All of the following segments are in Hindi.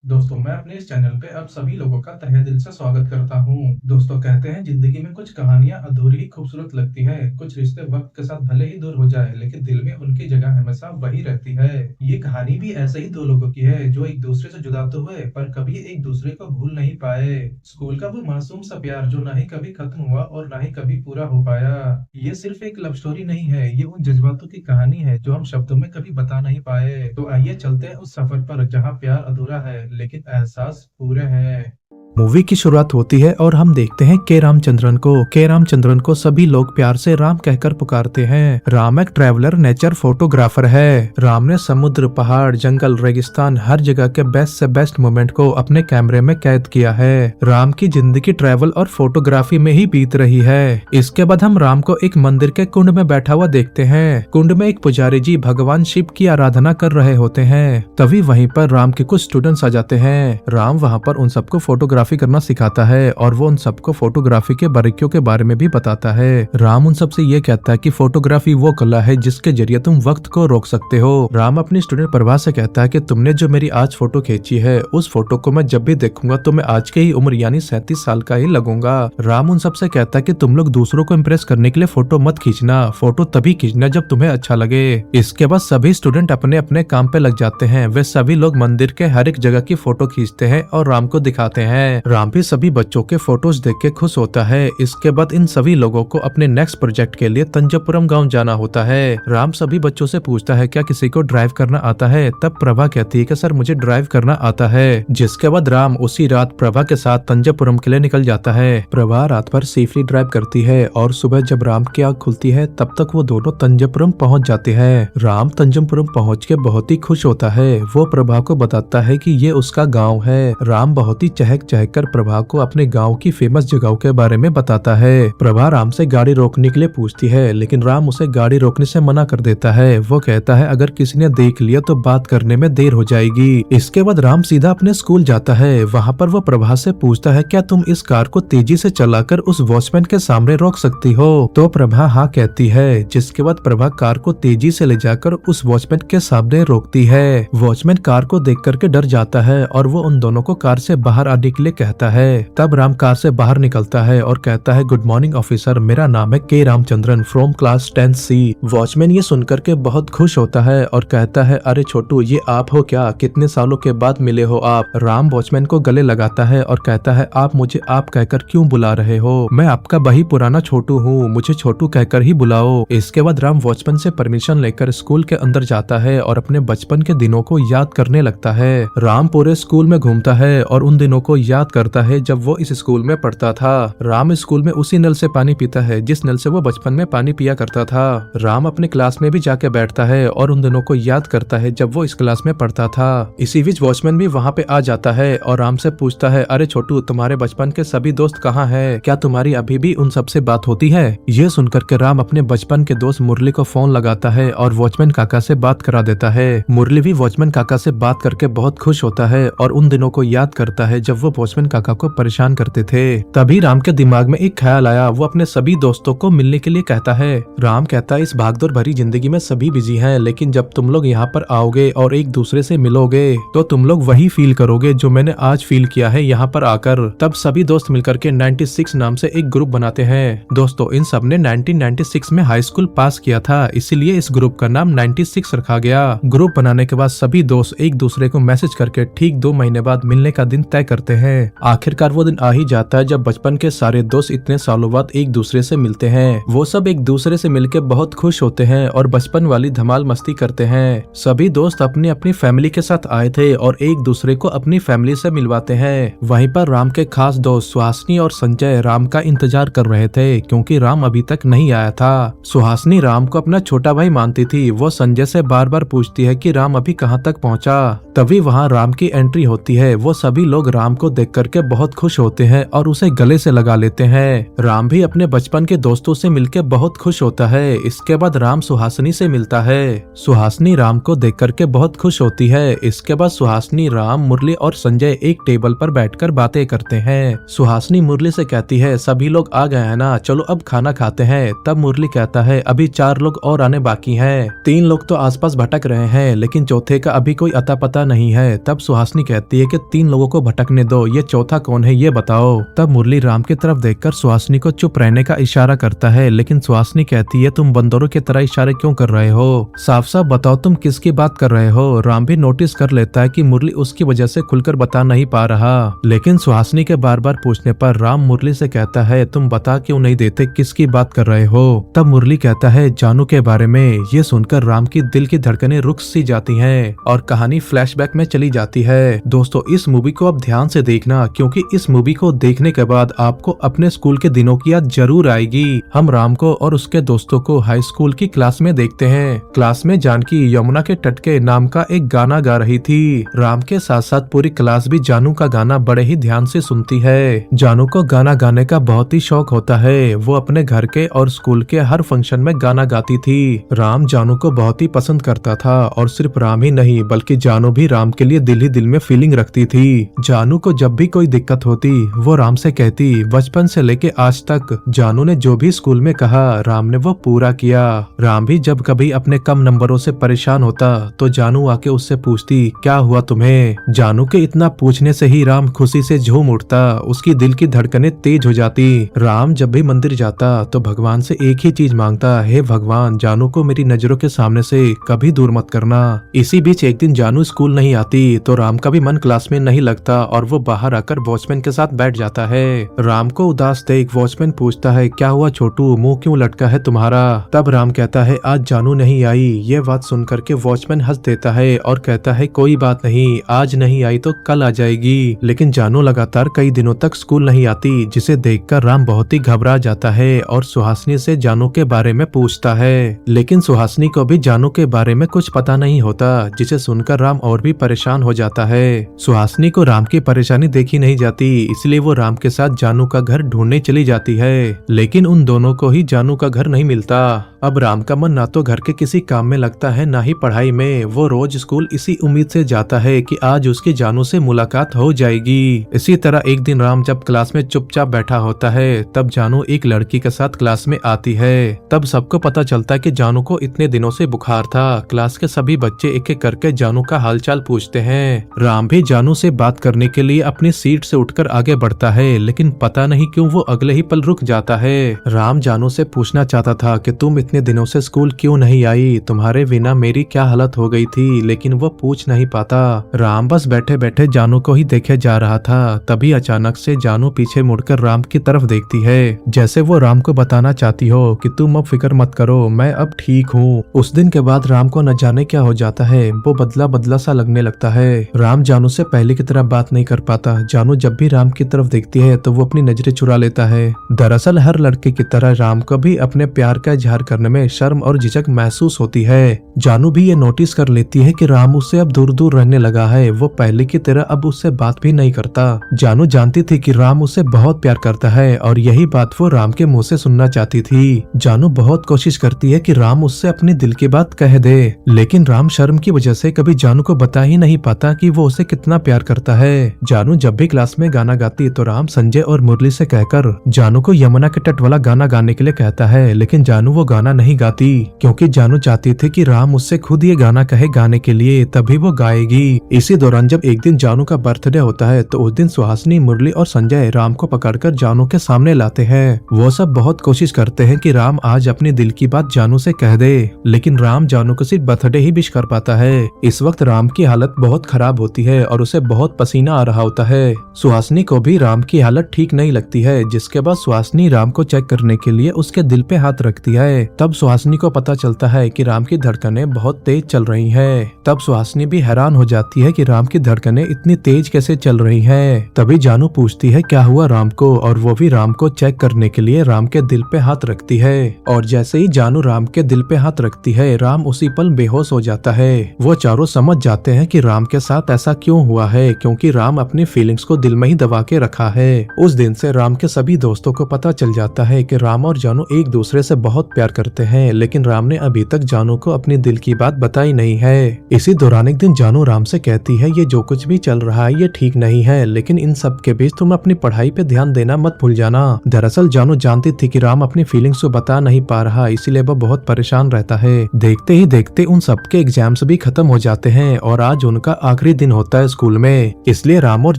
दोस्तों मैं अपने इस चैनल पे अब सभी लोगों का तहे दिल से स्वागत करता हूँ। दोस्तों कहते हैं जिंदगी में कुछ कहानियां अधूरी ही खूबसूरत लगती है। कुछ रिश्ते वक्त के साथ भले ही दूर हो जाए लेकिन दिल में उनकी जगह हमेशा वही रहती है। ये कहानी भी ऐसे ही दो लोगों की है जो एक दूसरे से जुदा तो हुए पर कभी एक दूसरे को भूल नहीं पाए। स्कूल का वो मासूम सा प्यार जो ना ही कभी खत्म हुआ और ना ही कभी पूरा हो पाया। ये सिर्फ एक लव स्टोरी नहीं है, ये उन जज्बातों की कहानी है जो हम शब्दों में कभी बता नहीं पाए। तो आइए चलते हैं उस सफर पर जहाँ प्यार अधूरा है लेकिन एहसास पूरे हैं। मूवी की शुरुआत होती है और हम देखते हैं के रामचंद्रन को। के रामचंद्रन को सभी लोग प्यार से राम कहकर पुकारते हैं। राम एक ट्रैवलर नेचर फोटोग्राफर है। राम ने समुद्र, पहाड़, जंगल, रेगिस्तान हर जगह के बेस्ट से बेस्ट मोमेंट को अपने कैमरे में कैद किया है। राम की जिंदगी ट्रैवल और फोटोग्राफी में ही बीत रही है। इसके बाद हम राम को एक मंदिर के कुंड में बैठा हुआ देखते हैं। कुंड में एक पुजारी जी भगवान शिव की आराधना कर रहे होते हैं। तभी वहीं पर राम के कुछ स्टूडेंट्स आ जाते हैं। राम वहाँ पर उन सबको फोटोग्राफी करना सिखाता है और वो उन सबको फोटोग्राफी के बारीकियों के बारे में भी बताता है। राम उन सबसे ये कहता है कि फोटोग्राफी वो कला है जिसके जरिए तुम वक्त को रोक सकते हो। राम अपनी स्टूडेंट प्रभा से कहता है कि तुमने जो मेरी आज फोटो खींची है उस फोटो को मैं जब भी देखूंगा तो मैं आज के ही उम्र यानी 37 साल का ही लगूंगा। राम उन सबसे कहता है कि तुम लोग दूसरों को इम्प्रेस करने के लिए फोटो मत खींचना, फोटो तभी खींचना जब तुम्हें अच्छा लगे। इसके बाद सभी स्टूडेंट अपने अपने काम पे लग जाते हैं। वे सभी लोग मंदिर के हर एक जगह की फोटो खींचते हैं और राम को दिखाते हैं। राम भी सभी बच्चों के फोटोज देख के खुश होता है। इसके बाद इन सभी लोगों को अपने नेक्स्ट प्रोजेक्ट के लिए तंजपुरम गांव जाना होता है। राम सभी बच्चों से पूछता है क्या किसी को ड्राइव करना आता है। तब प्रभा कहती है कि सर मुझे ड्राइव करना आता है। जिसके बाद राम उसी रात प्रभा के साथ तंजपुरम के लिए निकल जाता है। प्रभा रात भर सेफली ड्राइव करती है और सुबह जब राम की आँख खुलती है तब तक वो दोनों तंजपुरम पहुँच जाते हैं। राम तंजपुरम पहुँच के बहुत ही खुश होता है। वो प्रभा को बताता है कि ये उसका गाँव है। राम बहुत ही चहक चहक कर प्रभा को अपने गांव की फेमस जगहों के बारे में बताता है। प्रभा राम से गाड़ी रोकने के लिए पूछती है लेकिन राम उसे गाड़ी रोकने से मना कर देता है। वो कहता है अगर किसी ने देख लिया तो बात करने में देर हो जाएगी। इसके बाद राम सीधा अपने स्कूल जाता है। वहाँ पर वो प्रभा से पूछता है क्या तुम इस कार को तेजी से चलाकर उस वॉचमैन के सामने रोक सकती हो। तो प्रभा हाँ कहती है। जिसके बाद प्रभा कार को तेजी से ले जाकर उस वॉचमैन के सामने रोकती है। वॉचमैन कार को देख करके डर जाता है और वो उन दोनों को कार से बाहर आने के लिए कहता है। तब राम कार से बाहर निकलता है और कहता है गुड मॉर्निंग ऑफिसर, मेरा नाम है के Ramachandran from class 10C। Watchman ये सुनकर के बहुत खुश होता है और कहता है अरे छोटू ये आप हो क्या, कितने सालों के बाद मिले हो आप। राम वॉचमैन को गले लगाता है और कहता है आप मुझे आप कहकर क्यों बुला रहे हो, मैं आपका वही पुराना छोटू हूँ, मुझे छोटू कहकर ही बुलाओ। इसके बाद राम वॉचमैन से परमिशन लेकर स्कूल के अंदर जाता है और अपने बचपन के दिनों को याद करने लगता है। राम पूरे स्कूल में घूमता है और उन दिनों को याद करता है जब वो इस स्कूल में पढ़ता था। राम स्कूल में उसी नल से पानी पीता है जिस नल से वो बचपन में पानी पिया करता था। राम अपने क्लास में भी जाके बैठता है और उन दिनों को याद करता है जब वो इस क्लास में पढ़ता था। इसी बीच वॉचमैन भी वहाँ पे आ जाता है और राम से पूछता है अरे छोटू तुम्हारे बचपन के सभी दोस्त कहाँ हैं, क्या तुम्हारी अभी भी उन सबसे बात होती है। ये सुनकर के राम अपने बचपन के दोस्त मुरली को फोन लगाता है और वॉचमैन काका से बात करा देता है। मुरली भी वॉचमैन काका से बात करके बहुत खुश होता है और उन दिनों को याद करता है जब वो वॉचमैन काका को परेशान करते थे। तभी राम के दिमाग में एक ख्याल आया। वो अपने सभी दोस्तों को मिलने के लिए कहता है। राम कहता है इस भागदौड़ भरी जिंदगी में सभी बिजी हैं लेकिन जब तुम लोग यहाँ पर आओगे और एक दूसरे से मिलोगे तो तुम लोग वही फील करोगे जो मैंने आज फील किया है यहाँ पर आकर। तब सभी दोस्त मिलकर के 96 नाम से एक ग्रुप बनाते हैं। दोस्तों इन सब ने 1996 में हाई स्कूल पास किया था, इसीलिए इस ग्रुप का नाम 96 रखा गया। ग्रुप बनाने के बाद सभी दोस्त एक दूसरे को मैसेज करके ठीक 2 महीने बाद मिलने का दिन तय करते हैं। आखिरकार वो दिन आ ही जाता है जब बचपन के सारे दोस्त इतने सालों बाद एक दूसरे से मिलते हैं। वो सब एक दूसरे से मिलके बहुत खुश होते हैं और बचपन वाली धमाल मस्ती करते हैं। सभी दोस्त अपनी अपनी फैमिली के साथ आए थे और एक दूसरे को अपनी फैमिली से मिलवाते हैं। वहीं पर राम के खास दोस्त सुहासिनी और संजय राम का इंतजार कर रहे थे क्योंकि राम अभी तक नहीं आया था। सुहासिनी राम को अपना छोटा भाई मानती थी। वो संजय से बार बार पूछती है कि राम अभी कहाँ तक पहुँचा। तभी वहाँ राम की एंट्री होती है। वो सभी लोग राम को देख करके बहुत खुश होते हैं और उसे गले से लगा लेते हैं। राम भी अपने बचपन के दोस्तों से मिलकर बहुत खुश होता है। इसके बाद राम सुहासिनी से मिलता है। सुहासिनी राम को देख करके बहुत खुश होती है। इसके बाद सुहासिनी, राम, मुरली और संजय एक टेबल पर बैठकर बातें करते हैं। सुहासिनी मुरली से कहती है सभी लोग आ गए हैं ना, चलो अब खाना खाते हैं। तब मुरली कहता है अभी 4 लोग और आने बाकी हैं। 3 लोग तो आसपास भटक रहे हैं लेकिन चौथे का अभी कोई अता पता नहीं है। तब सुहासिनी कहती है कि 3 लोगों को भटकने दो, ये चौथा कौन है ये बताओ। तब मुरली राम की तरफ देखकर सुहासिनी को चुप रहने का इशारा करता है, लेकिन सुहासिनी कहती है तुम बंदरों की तरह इशारे क्यों कर रहे हो, साफ साफ बताओ तुम किसकी बात कर रहे हो। राम भी नोटिस कर लेता है कि मुरली उसकी वजह से खुलकर बता नहीं पा रहा, लेकिन सुहासिनी के बार बार पूछने पर राम मुरली से कहता है तुम बता क्यों नहीं देते, किसकी बात कर रहे हो। तब मुरली कहता है जानू के बारे में। ये सुनकर राम की दिल की धड़कनें रुक सी जाती हैं और कहानी फ्लैशबैक में चली जाती है। दोस्तों इस मूवी को आप ध्यान से देखना, क्योंकि इस मूवी को देखने के बाद आपको अपने स्कूल के दिनों की याद जरूर आएगी। हम राम को और उसके दोस्तों को हाई स्कूल की क्लास में देखते हैं। क्लास में जानकी यमुना के तट के नाम का एक गाना गा रही थी। राम के साथ साथ पूरी क्लास भी जानू का गाना बड़े ही ध्यान से सुनती है। जानू को गाना गाने का बहुत ही शौक होता है। वो अपने घर के और स्कूल के हर फंक्शन में गाना गाती थी। राम जानू को बहुत ही पसंद करता था और सिर्फ राम ही नहीं बल्कि जानू भी राम के लिए दिल ही दिल में फीलिंग रखती थी। जानू को जब भी कोई दिक्कत होती वो राम से कहती। बचपन से लेके आज तक जानू ने जो भी स्कूल में कहा राम ने वो पूरा किया। राम भी जब कभी अपने कम नंबरों से परेशान होता तो जानू आके उससे पूछती क्या हुआ तुम्हें। जानू के इतना पूछने से ही राम खुशी से झूम उठता, उसकी दिल की धड़कनें तेज हो जाती। राम जब भी मंदिर जाता तो भगवान से एक ही चीज मांगता, हे भगवान जानू को मेरी नजरों के सामने से कभी दूर मत करना। इसी बीच एक दिन जानू स्कूल नहीं आती तो राम का भी मन क्लास में नहीं लगता और वो बाहर आकर वॉचमैन के साथ बैठ जाता है। राम को उदास देख वॉचमैन पूछता है क्या हुआ छोटू, मुंह क्यों लटका है तुम्हारा। तब राम कहता है आज जानू नहीं आई। ये बात सुनकर के वॉचमैन हंस देता है और कहता है कोई बात नहीं, आज नहीं आई तो कल आ जाएगी। लेकिन जानू लगातार कई दिनों तक स्कूल नहीं आती, जिसे देखकर राम बहुत ही घबरा जाता है और सुहासिनी से जानू के बारे में पूछता है। लेकिन सुहासिनी को भी जानू के बारे में कुछ पता नहीं होता, जिसे सुनकर राम और भी परेशान हो जाता है। सुहासिनी को राम की परेशानी देखी नहीं जाती, इसलिए वो राम के साथ जानू का घर ढूंढने चली जाती है। लेकिन उन दोनों को ही जानू का घर नहीं मिलता। अब राम का मन ना तो घर के किसी काम में लगता है ना ही पढ़ाई में। वो रोज स्कूल इसी उम्मीद से जाता है कि आज उसकी जानू से मुलाकात हो जाएगी। इसी तरह एक दिन राम जब क्लास में चुपचाप बैठा होता है तब जानू एक लड़की के साथ क्लास में आती है। तब सबको पता चलता है कि जानू को इतने दिनों से बुखार था। क्लास के सभी बच्चे एक एक करके जानू का हालचाल पूछते हैं। राम भी जानू से बात करने के लिए अपनी सीट से उठकर आगे बढ़ता है, लेकिन पता नहीं क्यों वो अगले ही पल रुक जाता है। राम जानू से पूछना चाहता था कि तुम इतने दिनों से स्कूल क्यों नहीं आई, तुम्हारे बिना मेरी क्या हालत हो गई थी, लेकिन वो पूछ नहीं पाता। राम बस बैठे बैठे जानू को ही देखे जा रहा था। तभी अचानक से जानू पीछे मुड़कर राम की तरफ देखती है, जैसे वो राम को बताना चाहती हो कि तुम अब फिक्र मत करो, मैं अब ठीक हूँ। उस दिन के बाद राम को न जाने क्या हो जाता है, वो बदला बदला सा लगने लगता है। राम जानू से पहले की तरह बात नहीं कर पाता। जानू जब भी राम की तरफ देखती है तो वो अपनी नजरें चुरा लेता है। दरअसल हर लड़के की तरह राम को भी अपने प्यार का इजहार करने में शर्म और झिझक महसूस होती है। जानू भी ये नोटिस कर लेती है कि राम उससे अब दूर दूर रहने लगा है। वो पहले की तरह अब उससे बात भी नहीं करता। जानू जानती थी कि राम उससे बहुत प्यार करता है और यही बात वो राम के मुंह से सुनना चाहती थी। जानू बहुत कोशिश करती है कि राम उससे अपनी दिल की बात कह दे, लेकिन राम शर्म की वजह से कभी जानू को बता ही नहीं पाता कि वो उसे कितना प्यार करता है। जानू जब भी क्लास में गाना गाती तो राम संजय और मुरली से कहकर जानू को यमुना के तट वाला गाना गाने के लिए कहता है, लेकिन जानू वो गाना नहीं गाती क्योंकि जानू चाहती थी कि राम उससे खुद ये गाना कहे गाने के लिए, तभी वो गाएगी। इसी दौरान जब एक दिन जानू का बर्थडे होता है तो उस दिन सुहासिनी, मुरली और संजय राम को पकड़कर जानू के सामने लाते हैं। वो सब बहुत कोशिश करते हैं कि राम आज अपने दिल की बात जानू से कह दे, लेकिन राम जानू को सिर्फ बर्थडे ही विश कर पाता है। इस वक्त राम की हालत बहुत खराब होती है और उसे बहुत पसीना आ रहा होता है। सुहासिनी को भी राम की हालत ठीक नहीं लगती है, जिसके बाद सुहासिनी राम को चेक करने के लिए उसके दिल पे हाथ रखती है। तब सुहासिनी को पता चलता है कि राम की धड़कनें बहुत तेज चल रही हैं। तब सुहासिनी भी हैरान हो जाती है कि राम की धड़कनें इतनी तेज कैसे चल रही हैं। तभी जानू पूछती है क्या हुआ राम को, और वो भी राम को चेक करने के लिए राम के दिल पे हाथ रखती है। और जैसे ही जानू राम के दिल पे हाथ रखती है, राम उसी पल बेहोश हो जाता है। वो चारों समझ जाते हैं कि राम के साथ ऐसा क्यों हुआ है, क्योंकि राम अपनी फीलिंग्स को दिल में ही दबा के रखा है। उस दिन से राम के सभी दोस्तों को पता चल जाता है कि राम और जानू एक दूसरे से बहुत प्यार करते हैं, लेकिन राम ने अभी तक जानू को अपनी दिल की बात बताई नहीं है। इसी दौरान एक दिन जानू राम से कहती है ये जो कुछ भी चल रहा है ये ठीक नहीं है, लेकिन इन सब के बीच तुम अपनी पढ़ाई पे ध्यान देना मत भूल जाना। दरअसल जानू जानती थी कि राम अपनी फीलिंग्स को बता नहीं पा रहा, इसीलिए वो बहुत परेशान रहता है। देखते ही देखते उन सबके एग्जाम्स भी खत्म हो जाते हैं और आज उनका आखिरी दिन होता है स्कूल में, इसलिए राम और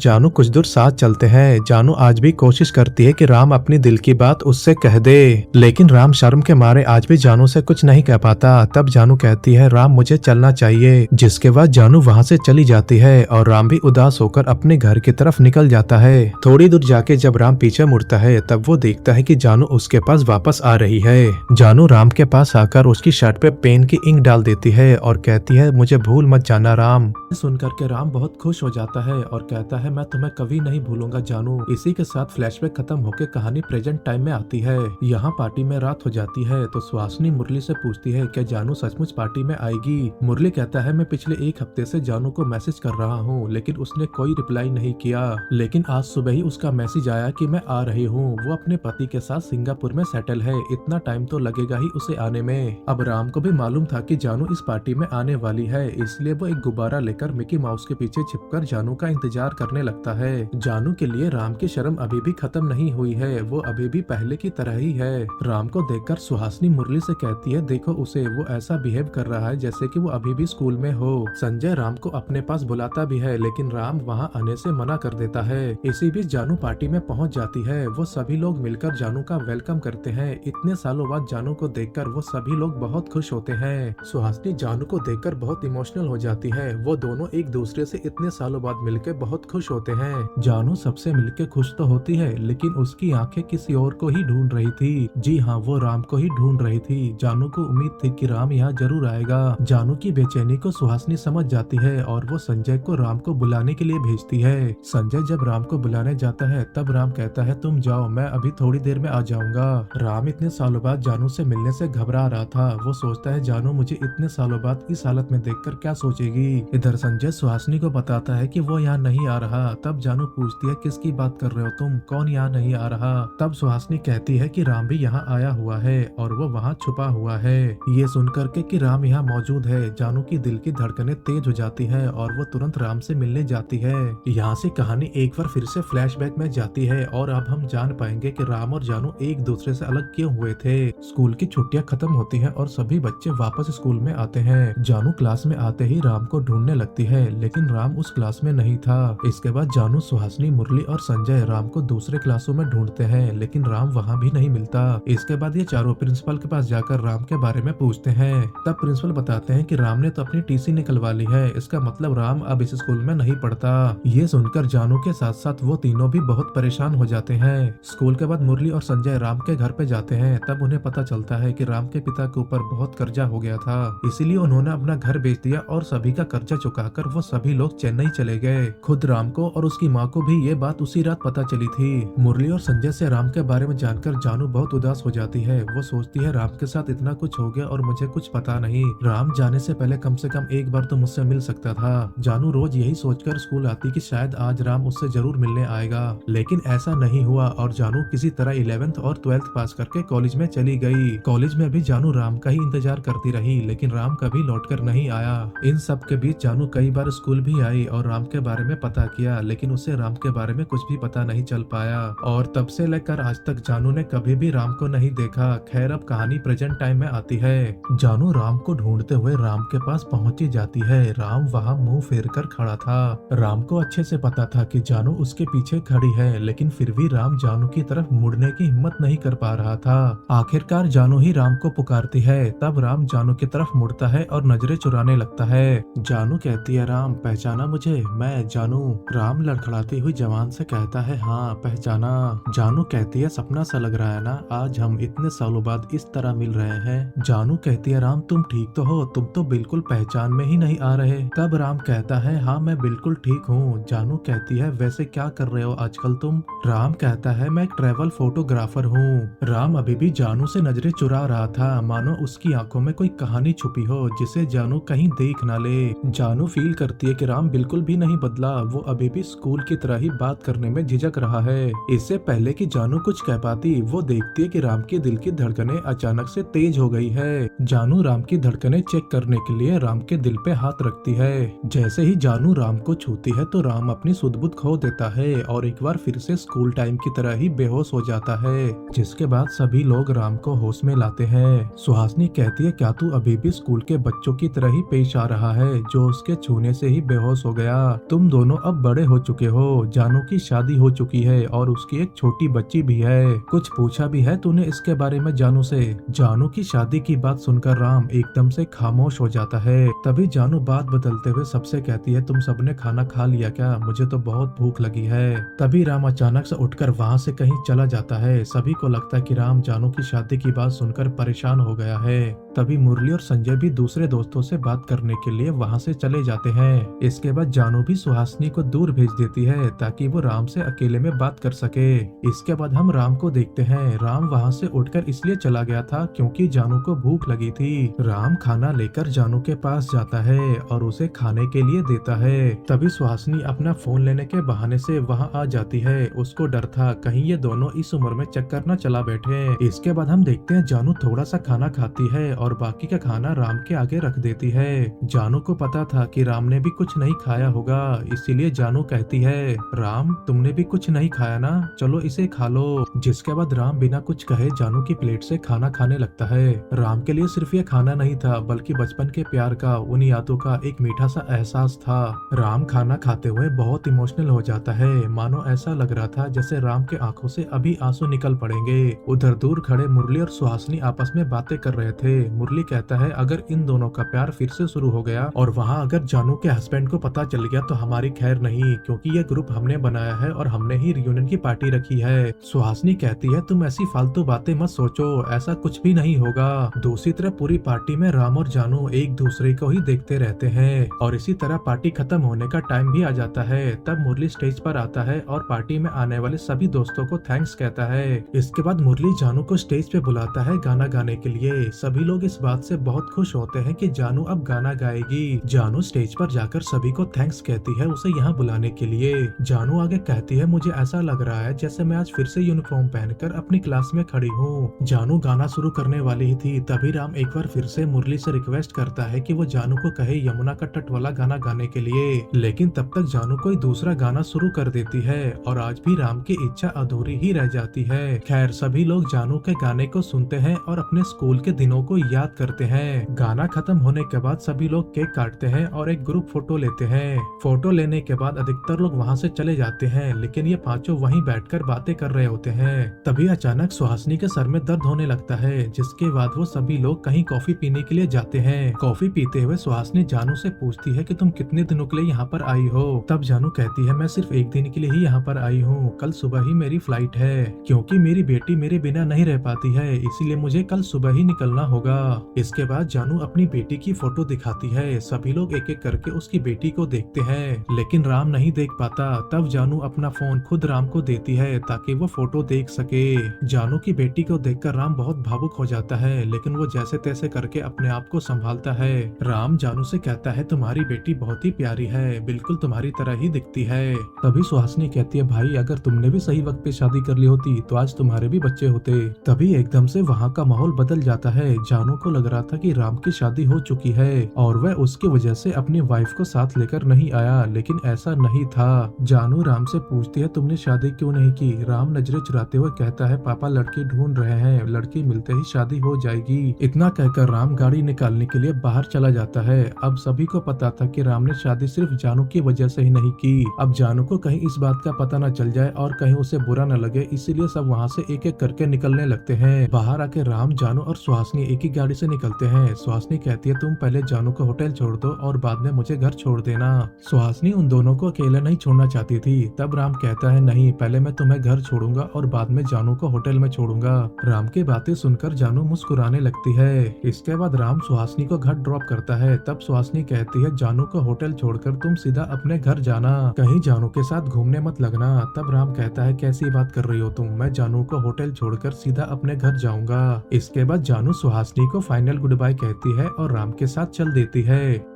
जानू कुछ दूर साथ चलते हैं। जानू आज भी कोशिश करती है कि राम अपनी दिल की बात उससे कह दे, लेकिन राम शर्म के मारे आज भी जानू से कुछ नहीं कह पाता। तब जानू कहती है राम मुझे चलना चाहिए, जिसके बाद जानू वहाँ से चली जाती है और राम भी उदास होकर अपने घर की तरफ निकल जाता है। थोड़ी दूर जाके जब राम पीछे मुड़ता है तब वो देखता है कि जानू उसके पास वापस आ रही है। जानू राम के पास आकर उसकी शर्ट पे पेन की इंक डाल देती है और कहती है मुझे भूल मत जाना राम। सुनकर के राम बहुत खुश हो जाता है और कहता है मैं तुम्हें कभी नहीं भूलूंगा जानू। इसी के साथ फ्लैशबैक खत्म होकर कहानी प्रेजेंट टाइम में आती है। यहाँ पार्टी में रात हो जाती है तो सुहासिनी मुरली से पूछती है क्या जानू सचमुच पार्टी में आएगी। मुरली कहता है मैं पिछले एक हफ्ते से जानू को मैसेज कर रहा हूँ, लेकिन उसने कोई रिप्लाई नहीं किया, लेकिन आज सुबह ही उसका मैसेज आया कि मैं आ रही हूँ। वो अपने पति के साथ सिंगापुर में सेटल है, इतना टाइम तो लगेगा ही उसे आने में। अब राम को भी मालूम था कि जानू इस पार्टी में आने वाली है, इसलिए वो एक गुब्बारा लेकर मिकी माउस के पीछे छिपकर जानू का इंतजार करने लगता है। जानू के लिए राम की शर्म अभी भी खत्म नहीं हुई है, वो अभी भी पहले की तरह ही है। राम को देखकर सुहासिनी मुरली से कहती है देखो उसे, वो ऐसा बिहेव कर रहा है जैसे कि वो अभी भी स्कूल में हो। संजय राम को अपने पास बुलाता भी है, लेकिन राम वहां आने से मना कर देता है। इसी बीच जानू पार्टी में पहुंच जाती है। वो सभी लोग मिलकर जानू का वेलकम करते हैं। इतने सालों बाद जानू को देखकर वो सभी लोग बहुत खुश होते हैं। सुहासिनी जानू को देखकर बहुत इमोशनल हो जाती है। वो दोनों एक दूसरे से इतने सालों बाद मिलकर बहुत खुश होते हैं। जानू सबसे मिलकर खुश तो होती है, लेकिन उसकी आंखें किसी और को ही ढूंढ रही थी। जी हाँ, वो राम को ही ढूंढ रही थी। जानू को उम्मीद थी कि राम यहाँ जरूर आएगा। जानू की बेचैनी को सुहासिनी समझ जाती है और वो संजय को राम को बुलाने के लिए भेजती है। संजय जब राम को बुलाने जाता है तब राम कहता है तुम जाओ, मैं अभी थोड़ी देर में आ जाऊंगा। राम इतने सालों बाद जानू से मिलने से घबरा रहा था। वो सोचता है जानू मुझे इतने सालों बाद इस हालत में देखकर क्या सोचेगी। इधर संजय सुहासिनी को बताता है कि वो यहाँ नहीं आ रहा। तब जानू पूछती है किसकी बात कर रहे हो तुम, कौन यहाँ नहीं आ रहा। तब सुहासिनी कहती है कि राम भी यहाँ आया हुआ है और वो वहाँ छुपा हुआ है। ये सुनकर के कि राम यहाँ मौजूद है, जानू की दिल की धड़कनें तेज हो जाती है और वो तुरंत राम से मिलने जाती है। यहाँ से कहानी एक बार फिर से फ्लैशबैक में जाती है और अब हम जान पाएंगे कि राम और जानू एक दूसरे से अलग क्यों हुए थे। स्कूल की छुट्टियां खत्म होती हैं और सभी बच्चे वापस स्कूल में आते हैं। जानू क्लास में आते ही राम को ढूंढने लगती है, लेकिन राम उस क्लास में नहीं था। इसके बाद जानू, सुहासिनी, मुरली और संजय राम को दूसरे क्लासों में ढूंढते हैं, लेकिन राम वहाँ भी नहीं मिलता। इसके बाद ये चारों प्रिंसिपल के पास जाकर राम के बारे में पूछते हैं। तब प्रिंसिपल बताते हैं कि राम ने तो अपनी टीसी निकलवा ली है, इसका मतलब राम अब इस स्कूल में नहीं पढ़ता। ये सुनकर जानू के साथ साथ वो तीनों भी बहुत परेशान हो जाते हैं। स्कूल के बाद मुरली और संजय राम के घर पे जाते हैं। तब उन्हें पता चलता है कि राम के पिता के ऊपर बहुत कर्जा हो गया था, इसीलिए उन्होंने अपना घर बेच दिया और सभी का कर्जा चुकाकर वो सभी लोग चेन्नई चले गए। खुद राम को और उसकी माँ को भी ये बात उसी रात पता चली थी। मुरली और संजय से राम के बारे में जानकर जानू बहुत उदास हो जाती है। वो सोचती है राम के साथ इतना कुछ हो गया और मुझे कुछ पता नहीं। राम जाने से पहले कम से कम एक बार तो मुझसे मिल सकता था। जानू रोज यही सोचकर स्कूल आती कि शायद आज राम उससे जरूर मिलने आएगा, लेकिन ऐसा नहीं हुआ और जानू किसी तरह 11th और 12th पास करके कॉलेज में चली गई। कॉलेज में भी जानू राम का ही इंतजार करती रही, लेकिन राम कभी लौटकर नहीं आया। इन सब के बीच जानू कई बार स्कूल भी आई और राम के बारे में पता किया, लेकिन उसे राम के बारे में कुछ भी पता नहीं चल पाया और तब से लेकर आज तक जानू ने कभी भी राम को नहीं देखा। खैर, अब कहानी प्रेजेंट टाइम में आती है। जानू राम को ढूंढते हुए राम के पास पहुंची जाती है। राम वहाँ मुंह फेर कर खड़ा था। राम को अच्छे से पता था कि जानू उसके पीछे खड़ी है, लेकिन फिर भी राम जानू की तरफ मुड़ने की हिम्मत नहीं कर पा रहा था। आखिरकार जानू ही राम को पुकारती है। तब राम जानू की तरफ मुड़ता है और नजरें चुराने लगता है। जानू कहती है राम पहचाना मुझे, मैं जानू। राम लड़खड़ाती हुई जवान से कहता है हाँ पहचाना। जानू कहती है सपना सा लग रहा है ना, आज हम इतने सालों बाद इस तरह मिल रहे हैं। जानू कहती है राम तुम ठीक तो हो, तुम तो बिल्कुल पहचान में ही नहीं आ रहे। तब राम कहता है हाँ मैं बिल्कुल ठीक हूँ। जानू कहती है वैसे क्या कर रहे हो आजकल तुम। राम कहता है मैं एक ट्रैवल फोटोग्राफर हूँ। राम अभी भी जानू से नजरें चुरा रहा था, मानो उसकी आंखों में कोई कहानी छुपी हो जिसे जानू कहीं देख ना ले। जानू फील करती है कि राम बिल्कुल भी नहीं बदला, वो अभी अभी भी स्कूल की तरह ही बात करने में झिझक रहा है। इससे पहले कि जानू कुछ कह पाती, वो देखती है कि राम के दिल की धड़कनें अचानक से तेज हो गई है। जानू राम की धड़कनें चेक करने के लिए राम के दिल पे हाथ रखती है। जैसे ही जानू राम को छूती है तो राम अपनी सुध-बुध खो देता है और एक बार फिर से स्कूल टाइम की तरह ही बेहोश हो जाता है, जिसके बाद सभी लोग राम को होश में लाते हैं। सुहासिनी कहती है, क्या तू अभी भी स्कूल के बच्चों की तरह ही पेश आ रहा है जो उसके छूने से ही बेहोश हो गया? तुम दोनों अब बड़े हो चुके हो, जानू की शादी हो चुकी है और उसकी एक छोटी बच्ची भी है। कुछ पूछा भी है तूने इसके बारे में जानू से? जानू की शादी की बात सुनकर राम एकदम से खामोश हो जाता है। तभी जानू बात बदलते हुए सबसे कहती है, तुम सबने खाना खा लिया क्या? मुझे तो बहुत भूख लगी है। तभी राम अचानक से उठकर वहाँ से कहीं चला जाता है। सभी को लगता है कि राम जानू की शादी की बात सुनकर परेशान हो गया है। तभी मुरली और संजय भी दूसरे दोस्तों से बात करने के लिए वहाँ से चले जाते हैं। इसके बाद जानू भी सुहासिनी को दूर भेज देती है ताकि वो राम से अकेले में बात कर सके। इसके बाद हम राम को देखते हैं। राम वहाँ से उठकर इसलिए चला गया था क्योंकि जानू को भूख लगी थी। राम खाना लेकर जानू के पास जाता है और उसे खाने के लिए देता है। तभी सुहासिनी अपना फोन लेने के बहाने से वहाँ आ जाती है। उसको डर था कहीं ये दोनों इस उम्र में चक्कर न चला बैठे। इसके बाद हम देखते हैं जानू थोड़ा सा खाना खाती है और बाकी का खाना राम के आगे रख देती है। जानू को पता था कि राम ने भी कुछ नहीं खाया होगा, इसीलिए जानू कहती है, राम तुमने भी कुछ नहीं खाया ना, चलो इसे खा लो। जिसके बाद राम बिना कुछ कहे जानू की प्लेट से खाना खाने लगता है। राम के लिए सिर्फ ये खाना नहीं था बल्कि बचपन के प्यार का, उन यादों का एक मीठा सा एहसास था। राम खाना खाते हुए बहुत इमोशनल हो जाता है, मानो ऐसा लग रहा था जैसे राम के आंखों से अभी आंसू निकल पड़ेंगे। उधर दूर खड़े मुरली और सुहासिनी आपस में बातें कर रहे थे। मुरली कहता है, अगर इन दोनों का प्यार फिर से शुरू हो गया और वहाँ अगर जानू के हस्बैंड को पता चल गया तो हमारी खैर नहीं, क्योंकि ये ग्रुप हमने बनाया है और हमने ही रियूनियन की पार्टी रखी है। सुहासिनी कहती है, तुम ऐसी फालतू बातें मत सोचो, ऐसा कुछ भी नहीं होगा। दूसरी तरफ पूरी पार्टी में राम और जानू एक दूसरे को ही देखते रहते हैं और इसी तरह पार्टी खत्म होने का टाइम भी आ जाता है। तब मुरली स्टेज पर आता है और पार्टी में आने वाले सभी दोस्तों को थैंक्स कहता है। इसके बाद मुरली जानू को स्टेज पे बुलाता है गाना गाने के लिए। सभी लोग इस बात से बहुत खुश होते हैं कि जानू अब गाना गाएगी। जानू स्टेज पर जाकर सभी को थैंक्स कहती है उसे यहाँ बुलाने के लिए। जानू आगे कहती है, मुझे ऐसा लग रहा है जैसे मैं आज फिर से यूनिफॉर्म पहनकर अपनी क्लास में खड़ी हूँ। जानू गाना शुरू करने वाली ही थी, तभी राम एक बार फिर से मुरली से रिक्वेस्ट करता है कि वो जानू को कहे यमुना का तट वाला गाना गाने के लिए, लेकिन तब तक जानू कोई दूसरा गाना शुरू कर देती है और आज भी राम की इच्छा अधूरी ही रह जाती है। खैर सभी लोग जानू के गाने को सुनते हैं और अपने स्कूल के दिनों को याद करते हैं। गाना खत्म होने के बाद सभी लोग केक काटते हैं और एक ग्रुप फोटो लेते हैं। फोटो लेने के बाद अधिकतर लोग वहाँ से चले जाते हैं, लेकिन ये पांचों वहीं बैठकर बातें कर रहे होते हैं। तभी अचानक सुहासिनी के सर में दर्द होने लगता है, जिसके बाद वो सभी लोग कहीं कॉफी पीने के लिए जाते हैं। कॉफी पीते हुए सुहासिनी जानू से पूछती है कि तुम कितने दिनों के लिए यहाँ पर आई हो? तब जानू कहती है, मैं सिर्फ एक दिन के लिए ही यहाँ पर आई हूँ, कल सुबह ही मेरी फ्लाइट है, क्योंकि मेरी बेटी मेरे बिना नहीं रह पाती है, इसीलिए मुझे कल सुबह ही निकलना होगा। इसके बाद जानू अपनी बेटी की फोटो दिखाती है। सभी लोग एक एक करके उसकी बेटी को देखते हैं, लेकिन राम नहीं देख पाता। तब जानू अपना फोन खुद राम को देती है ताकि वो फोटो देख सके। जानू की बेटी को देखकर राम बहुत भावुक हो जाता है, लेकिन वो जैसे तैसे करके अपने आप को संभालता है। राम जानू से कहता है, तुम्हारी बेटी बहुत ही प्यारी है, बिल्कुल तुम्हारी तरह ही दिखती है। तभी सुहासिनी कहती है, भाई अगर तुमने भी सही वक्त पे शादी कर ली होती तो आज तुम्हारे भी बच्चे होते। तभी एकदम से वहाँ का माहौल बदल जाता है। जानू को लग रहा था कि राम की शादी हो चुकी है और वह उसकी वजह से अपनी वाइफ को साथ लेकर नहीं आया, लेकिन ऐसा नहीं था। जानू राम से पूछती है, तुमने शादी क्यों नहीं की? राम नजरें चुराते हुए कहता है, पापा लड़की ढूंढ रहे हैं, लड़की मिलते ही शादी हो जाएगी। इतना कहकर राम गाड़ी निकालने के लिए बाहर चला जाता है। अब सभी को पता था कि राम ने शादी सिर्फ जानू की वजह से ही नहीं की। अब जानू को कहीं इस बात का पता न चल जाए और कहीं उसे बुरा न लगे, इसीलिए सब वहाँ से एक एक करके निकलने लगते हैं। बाहर आके राम, जानू और सुहासिनी एक ही गाड़ी से निकलते हैं। सुहासिनी कहती है, तुम पहले जानू को होटल छोड़ दो और बाद में मुझे घर छोड़ देना। सुहासिनी उन दोनों को अकेला नहीं छोड़ना चाहती थी। तब राम कहता है, नहीं, पहले मैं तुम्हें घर छोड़ूंगा और बाद में जानू को होटल में छोड़ूंगा। राम की बातें सुनकर जानू मुस्कुराने लगती है। इसके बाद राम सुहासिनी को घर ड्रॉप करता है। तब सुहासिनी कहती है, जानू को होटल छोड़कर तुम सीधा अपने घर जाना, कहीं जानू के साथ घूमने मत लगना। तब राम कहता है, कैसी बात कर रही हो तुम, मैं जानू को होटल छोड़कर सीधा अपने घर जाऊंगा। इसके बाद जानू सुहासिनी को फाइनल गुड बाय कहती है और राम के साथ चल देती है।